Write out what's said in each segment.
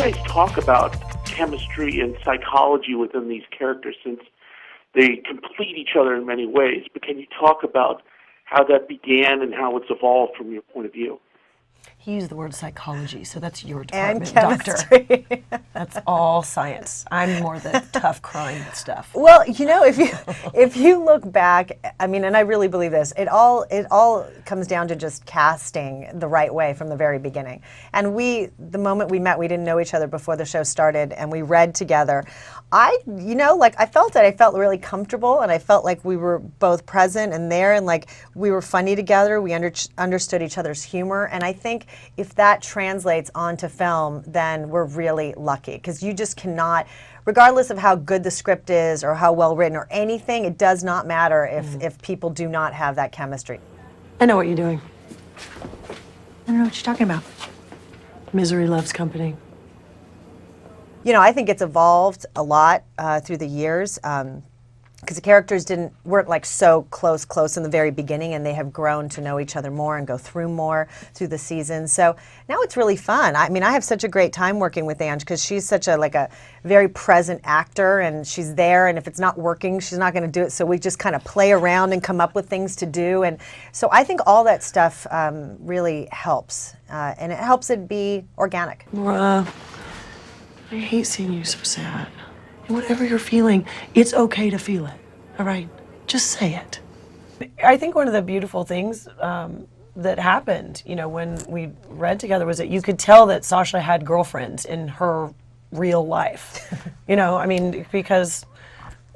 guys talk about chemistry and psychology within these characters, since they complete each other in many ways? But can you talk about how that began and how it's evolved from your point of view? He used the word psychology, so that's your department, and doctor. That's all science. I'm more the tough crime stuff. Well, you know, if you look back, I mean, and I really believe this, it all comes down to just casting the right way from the very beginning. And the moment we met, we didn't know each other before the show started, and we read together. I felt it. I felt really comfortable, and I felt like we were both present and there, and like we were funny together. We understood each other's humor, and I think if that translates onto film, then we're really lucky, because you just cannot, regardless of how good the script is or how well written or anything, it does not matter if people do not have that chemistry. I know what you're doing. I don't know what you're talking about. Misery loves company. You know, I think it's evolved a lot through the years, because the characters weren't like so close in the very beginning, and they have grown to know each other more and go through more through the season. So now it's really fun. I mean, I have such a great time working with Ange, because she's such a very present actor, and she's there, and if it's not working, she's not going to do it. So we just kind of play around and come up with things to do. And so I think all that stuff really helps, and it helps it be organic. Laura, I hate seeing you so sad. And whatever you're feeling, it's okay to feel it, all right? Just say it. I think one of the beautiful things that happened, you know, when we read together was that you could tell that Sasha had girlfriends in her real life. You know, I mean, because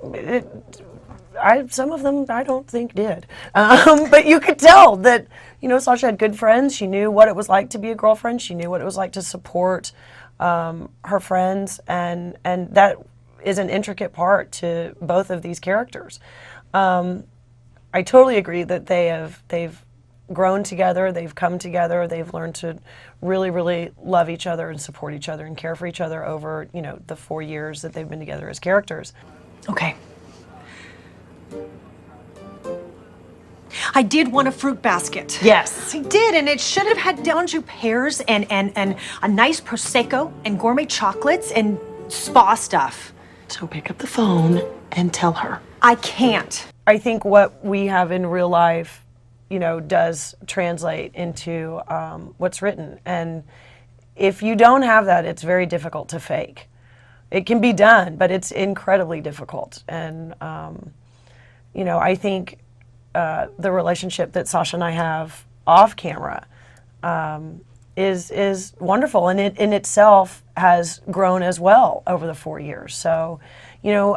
some of them I don't think did. But you could tell that, you know, Sasha had good friends. She knew what it was like to be a girlfriend. She knew what it was like to support her friends, and that is an intricate part to both of these characters. I totally agree that they've grown together, they've come together, they've learned to really, really love each other and support each other and care for each other over, you know, the 4 years that they've been together as characters. Okay. I did want a fruit basket. Yes. I did, and it should have had Downju pears and a nice Prosecco and gourmet chocolates and spa stuff. So pick up the phone and tell her. I can't. I think what we have in real life, you know, does translate into what's written. And if you don't have that, it's very difficult to fake. It can be done, but it's incredibly difficult. And, you know, I think the relationship that Sasha and I have off camera is wonderful, and it in itself has grown as well over the 4 years. So, you know,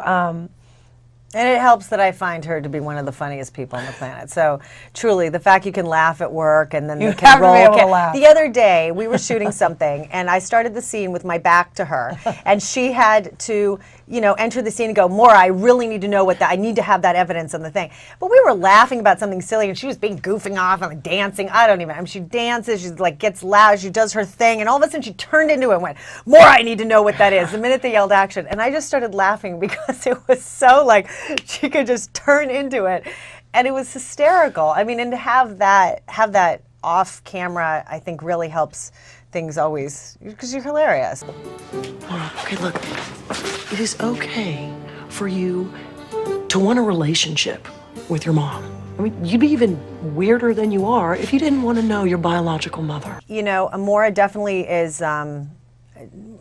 and it helps that I find her to be one of the funniest people on the planet. So truly, the fact you can laugh at work and then you can roll. To be able to laugh. The other day, we were shooting something, and I started the scene with my back to her, and she had to, you know, enter the scene and go, Maura, I really need to know I need to have that evidence on the thing. But we were laughing about something silly, and she was goofing off and like dancing. I mean, she dances, she like gets loud, she does her thing, and all of a sudden she turned into it and went, Maura, I need to know what that is. The minute they yelled action, and I just started laughing because it was so like, she could just turn into it, and it was hysterical. I mean, and to have that off camera, I think really helps things always, because you're hilarious. Okay, look, it is okay for you to want a relationship with your mom. I mean, you'd be even weirder than you are if you didn't want to know your biological mother. You know, Maura definitely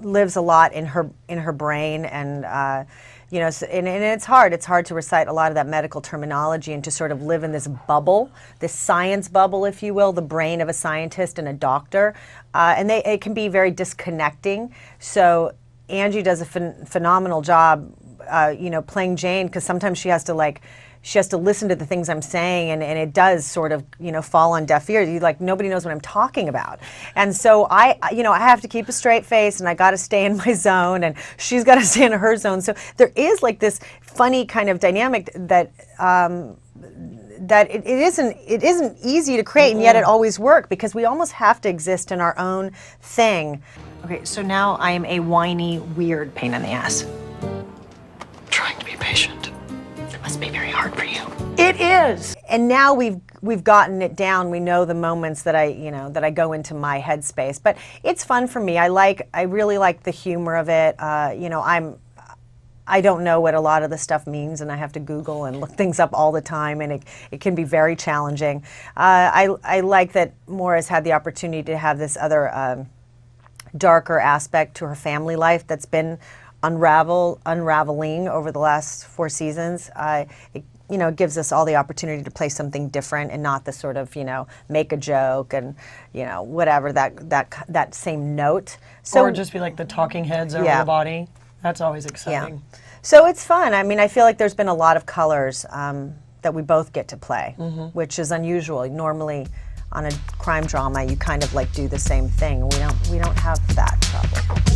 lives a lot in her brain, and you know, and it's hard. It's hard to recite a lot of that medical terminology and to sort of live in this bubble, this science bubble, if you will, the brain of a scientist and a doctor, and it can be very disconnecting. So Angie does a phenomenal job, you know, playing Jane, because sometimes she has to listen to the things I'm saying, and it does sort of, you know, fall on deaf ears. Nobody knows what I'm talking about. And so I have to keep a straight face, and I got to stay in my zone, and she's got to stay in her zone. So there is like this funny kind of dynamic that it isn't easy to create, and yet it always works, because we almost have to exist in our own thing. Okay, so now I am a whiny, weird pain in the ass. Trying to be patient. It must be very hard for you. It It is. And now we've gotten it down. We know the moments that I go into my headspace. But it's fun for me. I really like the humor of it. I don't know what a lot of the stuff means, and I have to Google and look things up all the time, and it can be very challenging. I like that Maura's had the opportunity to have this other darker aspect to her family life that's been unraveling over the last 4 seasons. It gives us all the opportunity to play something different and not the sort of, make a joke and, whatever, that same note. So, or just be like the talking heads over the body. That's always exciting. Yeah. So it's fun. I mean, I feel like there's been a lot of colors that we both get to play, which is unusual. Normally, on a crime drama, you kind of like do the same thing. We don't have that problem.